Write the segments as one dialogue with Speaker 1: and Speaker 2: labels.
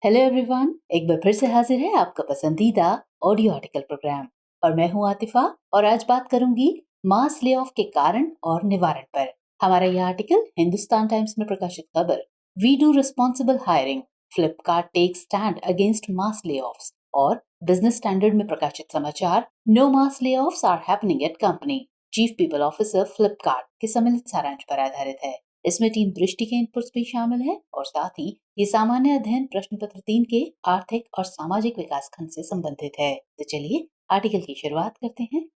Speaker 1: Hello everyone, एक बार फिर से हाजिर है आपका पसंदीदा ऑडियो आर्टिकल प्रोग्राम। और मैं हूं आतिफा और आज बात करूंगी मास ले ऑफ के कारण और निवारण पर। हमारा यह आर्टिकल हिंदुस्तान टाइम्स में प्रकाशित खबर we do responsible hiring, Flipkart take stand against mass layoffs और बिजनेस स्टैंडर्ड में प्रकाशित समाचार no mass layoffs are happening at company, chief people officer Flipkart के सम्मिलित सारांश पर आधारित है। इसमें टीम दृष्टि के इनपुट्स भी शामिल हैं और साथ ही ये सामान्य अध्ययन प्रश्न पत्र 3 के आर्थिक और सामाजिक विकास खंड से संबंधित है। तो चलिए आर्टिकल की शुरुआत करते हैं।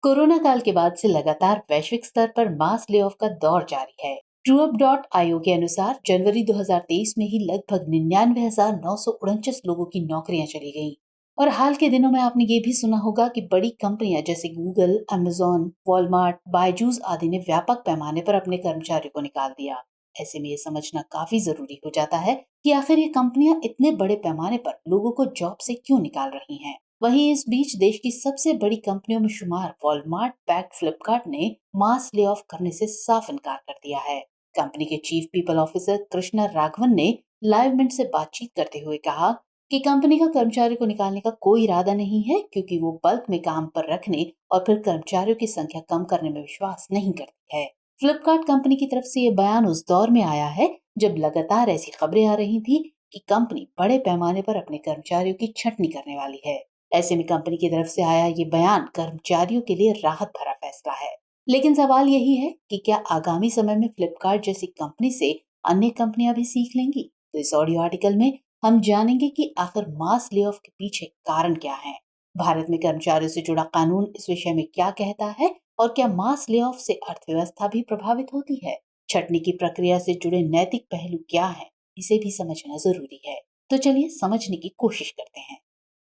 Speaker 1: कोरोना काल के बाद से लगातार वैश्विक स्तर पर मास ले ऑफ का दौर जारी है। TrueUp.io के अनुसार जनवरी 2023 में ही लगभग 99,949 लोगों की नौकरियां चली गईं। और हाल के दिनों में आपने ये भी सुना होगा कि बड़ी कंपनियां जैसे गूगल, अमेजोन, वॉलमार्ट, बायजूस आदि ने व्यापक पैमाने पर अपने कर्मचारियों को निकाल दिया। ऐसे में ये समझना काफी जरूरी हो जाता है कि आखिर ये कंपनियां इतने बड़े पैमाने पर लोगों को जॉब से क्यों निकाल रही हैं। वहीं इस बीच देश की सबसे बड़ी कंपनियों में शुमार वॉलमार्ट पैक्ड फ्लिपकार्ट ने मास ले ऑफ करने से साफ इनकार कर दिया है। कंपनी के chief people officer Krishna Raghavan ने लाइव मिनट से बातचीत करते हुए कहा कि कंपनी का कर्मचारियों को निकालने का कोई इरादा नहीं है, क्योंकि वो बल्क में काम पर रखने और फिर कर्मचारियों की संख्या कम करने में विश्वास नहीं करती है। फ्लिपकार्ट कंपनी की तरफ से ये बयान उस दौर में आया है जब लगातार ऐसी खबरें आ रही थी कि कंपनी बड़े पैमाने पर अपने कर्मचारियों की छंटनी करने वाली है। ऐसे में कंपनी की तरफ से आया ये बयान कर्मचारियों के लिए राहत भरा फैसला है। लेकिन सवाल यही है कि क्या आगामी समय में फ्लिपकार्ट जैसी कंपनी से अन्य कंपनियां भी सीख लेंगी। तो इस ऑडियो आर्टिकल में हम जानेंगे कि आखिर मास ले ऑफ के पीछे कारण क्या है, भारत में कर्मचारियों से जुड़ा कानून इस विषय में क्या कहता है और क्या मास ले ऑफ से अर्थव्यवस्था भी प्रभावित होती है। छटनी की प्रक्रिया से जुड़े नैतिक पहलू क्या है, इसे भी समझना जरूरी है। तो चलिए समझने की कोशिश करते हैं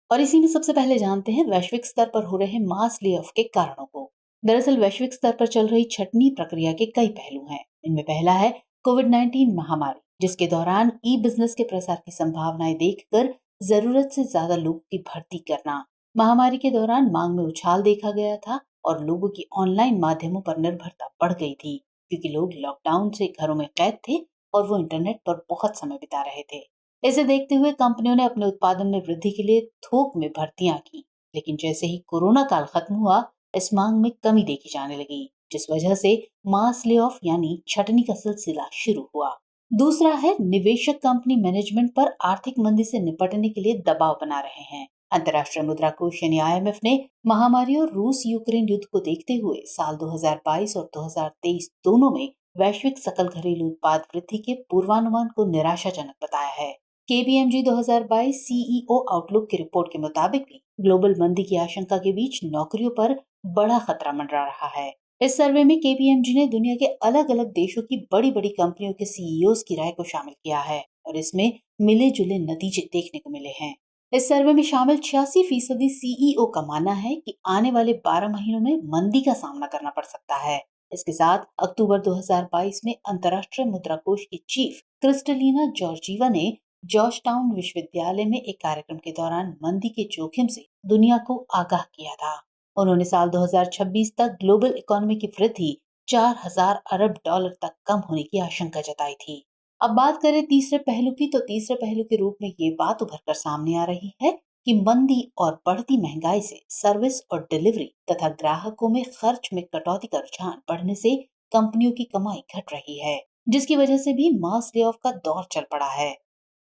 Speaker 1: और इसी में सबसे पहले जानते हैं वैश्विक स्तर पर हो रहे मास ले ऑफ के कारणों को। दरअसल वैश्विक स्तर पर चल रही छटनी प्रक्रिया के कई पहलू हैं। इनमें पहला है कोविड-19 महामारी, जिसके दौरान ई बिजनेस के प्रसार की संभावनाएं देखकर जरूरत से ज्यादा लोगों की भर्ती करना। महामारी के दौरान मांग में उछाल देखा गया था और लोगों की ऑनलाइन माध्यमों पर निर्भरता बढ़ गई थी, क्योंकि लोग लॉकडाउन से घरों में कैद थे और वो इंटरनेट पर बहुत समय बिता रहे थे। इसे देखते हुए कंपनियों ने अपने उत्पादन में वृद्धि के लिए थोक में भर्तियां की, लेकिन जैसे ही कोरोना काल खत्म हुआ, इस मांग में कमी देखी जाने लगी, जिस वजह से मास ले ऑफ यानी छटनी का सिलसिला शुरू हुआ। दूसरा है निवेशक कंपनी मैनेजमेंट पर आर्थिक मंदी से निपटने के लिए दबाव बना रहे हैं। अंतर्राष्ट्रीय मुद्रा कोष यानी IMF ने महामारी और रूस यूक्रेन युद्ध को देखते हुए साल 2022 और 2023 दोनों में वैश्विक सकल घरेलू उत्पाद वृद्धि के पूर्वानुमान को निराशाजनक बताया है। KPMG 2022 CEO आउटलुक की रिपोर्ट के मुताबिक भी ग्लोबल मंदी की आशंका के बीच नौकरियों पर बड़ा खतरा मंडरा रहा है। इस सर्वे में KPMG ने दुनिया के अलग अलग देशों की बड़ी बड़ी कंपनियों के CEOs की राय को शामिल किया है और इसमें मिले जुले नतीजे देखने को मिले हैं। इस सर्वे में शामिल 86% CEO का मानना है कि आने वाले 12 महीनों में मंदी का सामना करना पड़ सकता है। इसके साथ अक्टूबर 2022 में अंतर्राष्ट्रीय मुद्रा कोष की चीफ क्रिस्टलिना जॉर्जीवा ने जॉर्जटाउन विश्वविद्यालय में एक कार्यक्रम के दौरान मंदी के जोखिम से दुनिया को आगाह किया था। उन्होंने साल 2026 तक ग्लोबल इकोनॉमी की वृद्धि 4,000 अरब डॉलर तक कम होने की आशंका जताई थी। अब बात करें तीसरे पहलू की, तो तीसरे पहलू के रूप में ये बात उभर कर सामने आ रही है कि मंदी और बढ़ती महंगाई से सर्विस और डिलीवरी तथा ग्राहकों में खर्च में कटौती का रुझान बढ़ने से कंपनियों की कमाई घट रही है, जिसकी वजह से भी मास ले ऑफ का दौर चल पड़ा है।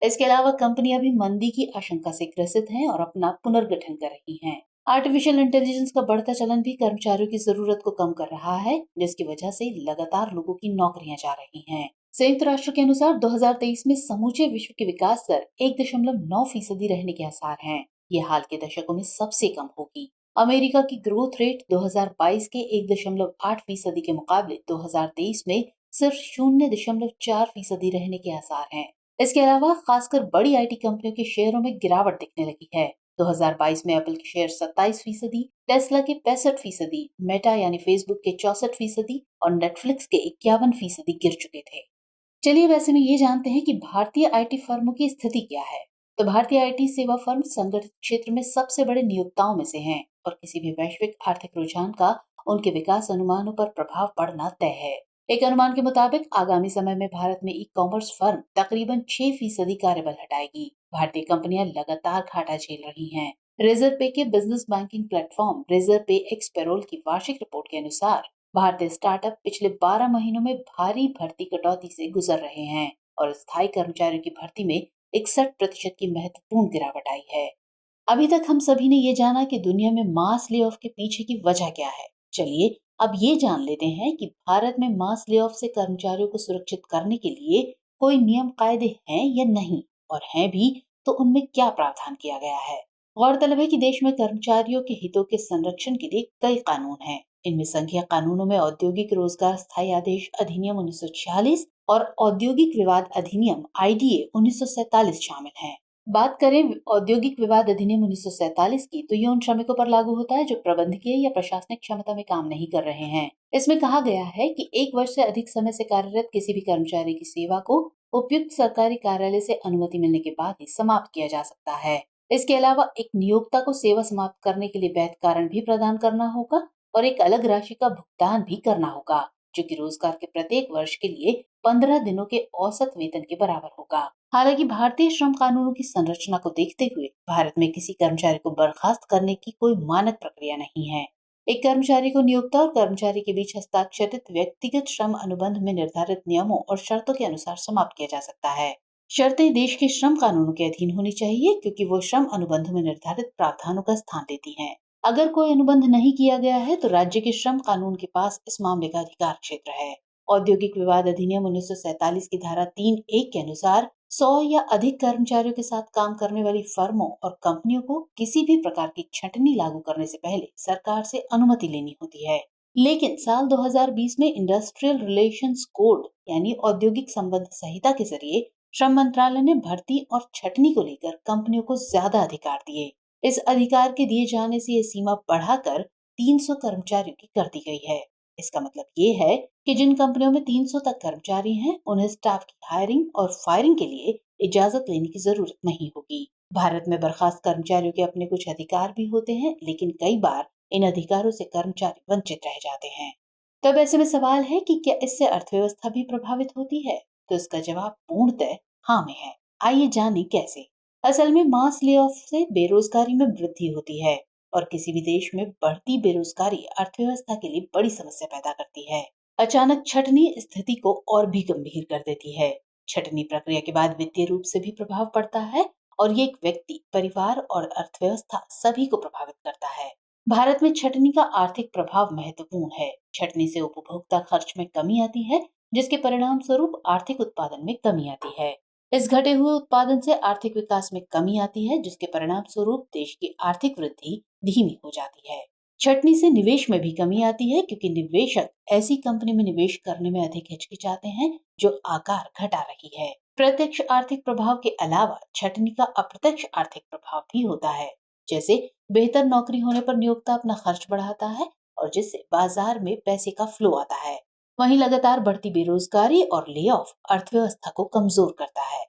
Speaker 1: इसके अलावा कंपनियां भी मंदी की आशंका से ग्रसित हैं और अपना पुनर्गठन कर रही हैं। आर्टिफिशियल इंटेलिजेंस का बढ़ता चलन भी कर्मचारियों की जरूरत को कम कर रहा है, जिसकी वजह से लगातार लोगों की नौकरियां जा रही हैं। संयुक्त राष्ट्र के अनुसार 2023 में समूचे विश्व की विकास दर 1.9% रहने के आसार हैं। ये हाल के दशकों में सबसे कम होगी। अमेरिका की ग्रोथ रेट 2022 के 1.8% के मुकाबले 2023 में सिर्फ 0.4% रहने के आसार हैं। इसके अलावा खासकर बड़ी IT कंपनियों के शेयरों में गिरावट दिखने लगी है। 2022 में एप्पल के शेयर 27%, टेस्ला के 65%, मेटा यानी फेसबुक के 64% और नेटफ्लिक्स के 51% गिर चुके थे। चलिए वैसे में ये जानते हैं कि भारतीय आईटी फर्मों की स्थिति क्या है। तो भारतीय आईटी सेवा फर्म संगठित क्षेत्र में सबसे बड़े नियोक्ताओं में से हैं और किसी भी वैश्विक आर्थिक रुझान का उनके विकास अनुमानों पर प्रभाव पड़ना तय है। एक अनुमान के मुताबिक आगामी समय में भारत में ई कॉमर्स फर्म तकरीबन 6% कार्यबल हटाएगी। भारतीय कंपनियां लगातार घाटा झेल रही हैं। रिजर्व पे के बिजनेस बैंकिंग प्लेटफॉर्म रिजर्व पे एक्स पेरोल की वार्षिक रिपोर्ट के अनुसार भारतीय स्टार्टअप पिछले 12 महीनों में भारी भर्ती कटौती से गुजर रहे हैं और स्थायी कर्मचारियों की भर्ती में 61% की महत्वपूर्ण गिरावट आई है। अभी तक हम सभी ने ये जाना कि दुनिया में मास ले ऑफ के पीछे की वजह क्या है। चलिए अब ये जान लेते हैं कि भारत में मास ले ऑफ से कर्मचारियों को सुरक्षित करने के लिए कोई नियम कायदे हैं या नहीं, और हैं भी तो उनमें क्या प्रावधान किया गया है। गौरतलब है कि देश में कर्मचारियों के हितों के संरक्षण के लिए कई कानून हैं। इनमें संघीय कानूनों में औद्योगिक रोजगार स्थायी आदेश अधिनियम 1946 और औद्योगिक विवाद अधिनियम आईडीए 1947 शामिल हैं। बात करें औद्योगिक विवाद अधिनियम 1947 की, तो ये उन श्रमिकों पर लागू होता है जो प्रबंधकीय या प्रशासनिक क्षमता में काम नहीं कर रहे हैं। इसमें कहा गया है कि 1 वर्ष से अधिक समय से कार्यरत किसी भी कर्मचारी की सेवा को उपयुक्त सरकारी कार्यालय से अनुमति मिलने के बाद ही समाप्त किया जा सकता है। इसके अलावा एक नियोक्ता को सेवा समाप्त करने के लिए वैध कारण भी प्रदान करना होगा और एक अलग राशि का भुगतान भी करना होगा, जो कि रोजगार के प्रत्येक वर्ष के लिए 15 दिनों के औसत वेतन के बराबर होगा। हालांकि भारतीय श्रम कानूनों की संरचना को देखते हुए भारत में किसी कर्मचारी को बर्खास्त करने की कोई मानक प्रक्रिया नहीं है। एक कर्मचारी को नियोक्ता और कर्मचारी के बीच हस्ताक्षरित व्यक्तिगत श्रम अनुबंध में निर्धारित नियमों और शर्तों के अनुसार समाप्त किया जा सकता है। शर्तें देश के श्रम कानूनों के अधीन होनी चाहिए, क्योंकि वो श्रम अनुबंध में निर्धारित प्रावधानों का स्थान देती हैं। अगर कोई अनुबंध नहीं किया गया है तो राज्य के श्रम कानून के पास इस मामले का अधिकार क्षेत्र है। औद्योगिक विवाद अधिनियम 1947 की धारा 3(1) के अनुसार 100 या अधिक कर्मचारियों के साथ काम करने वाली फर्मों और कंपनियों को किसी भी प्रकार की छंटनी लागू करने से पहले सरकार से अनुमति लेनी होती है। लेकिन साल 2020 में इंडस्ट्रियल रिलेशंस कोड यानी औद्योगिक संबंध संहिता के जरिए श्रम मंत्रालय ने भर्ती और छटनी को लेकर कंपनियों को ज्यादा अधिकार दिए। इस अधिकार के दिए जाने से ये सीमा बढ़ाकर 300 कर्मचारियों की कर दी गई है। इसका मतलब ये है कि जिन कंपनियों में 300 तक कर्मचारी हैं, उन्हें स्टाफ की हायरिंग और फायरिंग के लिए इजाजत लेने की जरूरत नहीं होगी। भारत में बर्खास्त कर्मचारियों के अपने कुछ अधिकार भी होते हैं, लेकिन कई बार इन अधिकारों से कर्मचारी वंचित रह जाते हैं। तब ऐसे में सवाल है कि क्या इससे अर्थव्यवस्था भी प्रभावित होती है? तो इसका जवाब पूर्णतः हाँ में है। आइए जाने कैसे। असल में मास ले ऑफ से बेरोजगारी में वृद्धि होती है और किसी भी देश में बढ़ती बेरोजगारी अर्थव्यवस्था के लिए बड़ी समस्या पैदा करती है। अचानक छटनी स्थिति को और भी गंभीर कर देती है। छटनी प्रक्रिया के बाद वित्तीय रूप से भी प्रभाव पड़ता है और ये एक व्यक्ति, परिवार और अर्थव्यवस्था सभी को प्रभावित करता है। भारत में छटनी का आर्थिक प्रभाव महत्वपूर्ण है। छटनी से उपभोक्ता खर्च में कमी आती है, जिसके परिणाम स्वरूप आर्थिक उत्पादन में कमी आती है। इस घटे हुए उत्पादन से आर्थिक विकास में कमी आती है, जिसके परिणाम स्वरूप देश की आर्थिक वृद्धि धीमी हो जाती है। छटनी से निवेश में भी कमी आती है, क्योंकि निवेशक ऐसी कंपनी में निवेश करने में अधिक हिचकिचाते हैं जो आकार घटा रही है। प्रत्यक्ष आर्थिक प्रभाव के अलावा छटनी का अप्रत्यक्ष आर्थिक प्रभाव भी होता है, जैसे बेहतर नौकरी होने पर नियोक्ता अपना खर्च बढ़ाता है और जिससे बाजार में पैसे का फ्लो आता है। वहीं लगातार बढ़ती बेरोजगारी और ले ऑफ अर्थव्यवस्था को कमजोर करता है।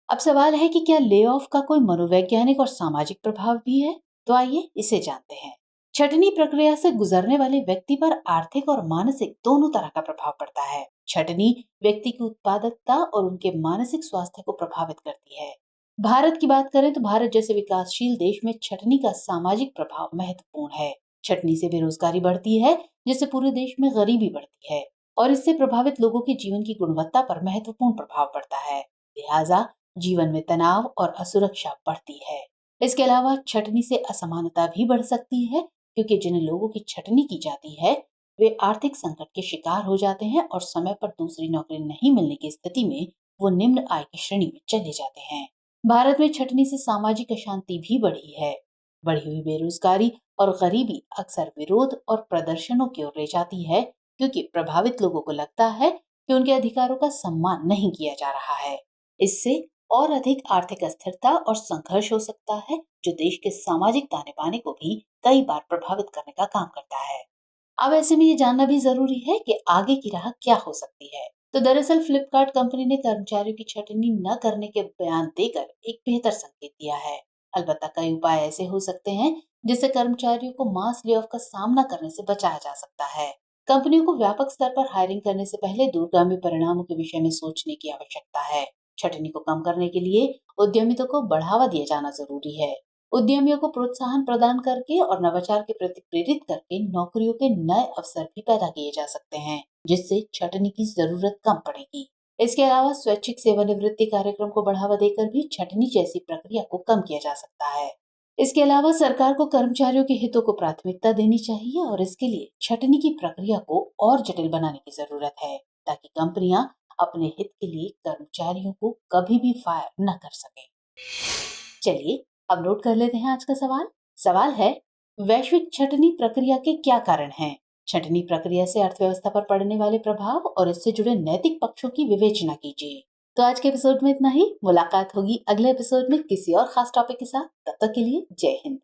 Speaker 1: अब सवाल है कि क्या ले ऑफ का कोई मनोवैज्ञानिक और सामाजिक प्रभाव भी है? तो आइए इसे जानते हैं। छटनी प्रक्रिया से गुजरने वाले व्यक्ति पर आर्थिक और मानसिक दोनों तरह का प्रभाव पड़ता है। छटनी व्यक्ति की उत्पादकता और उनके मानसिक स्वास्थ्य को प्रभावित करती है। भारत की बात करें तो भारत जैसे विकासशील देश में छटनी का सामाजिक प्रभाव महत्वपूर्ण है। छटनी से बेरोजगारी बढ़ती है, जिससे पूरे देश में गरीबी बढ़ती है और इससे प्रभावित लोगों के जीवन की गुणवत्ता पर महत्वपूर्ण प्रभाव पड़ता है। लिहाजा जीवन में तनाव और असुरक्षा बढ़ती है। इसके अलावा छटनी से असमानता भी बढ़ सकती है, क्योंकि जिन लोगों की छटनी की जाती है वे आर्थिक संकट के शिकार हो जाते हैं और समय पर दूसरी नौकरी नहीं मिलने की स्थिति में वो निम्न आय की श्रेणी में चले जाते हैं। भारत में छटनी से सामाजिक अशांति भी बढ़ी है। बढ़ी हुई बेरोजगारी और गरीबी अक्सर विरोध और प्रदर्शनों की ओर ले जाती है, क्योंकि प्रभावित लोगों को लगता है कि उनके अधिकारों का सम्मान नहीं किया जा रहा है। इससे और अधिक आर्थिक अस्थिरता और संघर्ष हो सकता है, जो देश के सामाजिक ताने बाने को भी कई बार प्रभावित करने का काम करता है। अब ऐसे में ये जानना भी जरूरी है कि आगे की राह क्या हो सकती है। तो दरअसल फ्लिपकार्ट कंपनी ने कर्मचारियों की छटनी न करने के बयान देकर एक बेहतर संकेत दिया है। अलबत्ता कई उपाय ऐसे हो सकते हैं जिससे कर्मचारियों को मास ले ऑफ का सामना करने से बचाया जा सकता है। कंपनियों को व्यापक स्तर पर हायरिंग करने से पहले दूरगामी परिणामों के विषय में सोचने की आवश्यकता है। छटनी को कम करने के लिए उद्यमिता को बढ़ावा दिया जाना जरूरी है। उद्यमियों को प्रोत्साहन प्रदान करके और नवाचार के प्रति प्रेरित करके नौकरियों के नए अवसर भी पैदा किए जा सकते हैं, जिससे छटनी की जरूरत कम पड़ेगी। इसके अलावा स्वैच्छिक सेवानिवृत्ति कार्यक्रम को बढ़ावा देकर भी छटनी जैसी प्रक्रिया को कम किया जा सकता है। इसके अलावा सरकार को कर्मचारियों के हितों को प्राथमिकता देनी चाहिए और इसके लिए छटनी की प्रक्रिया को और जटिल बनाने की जरूरत है, ताकि कंपनियां अपने हित के लिए कर्मचारियों को कभी भी फायर न कर सके। चलिए अब नोट कर लेते हैं आज का सवाल। सवाल है, वैश्विक छटनी प्रक्रिया के क्या कारण हैं? छटनी प्रक्रिया से अर्थव्यवस्था पर पड़ने वाले प्रभाव और इससे जुड़े नैतिक पक्षों की विवेचना कीजिए। तो आज के एपिसोड में इतना ही। मुलाकात होगी अगले एपिसोड में किसी और खास टॉपिक के साथ। तब तक के लिए जय हिंद।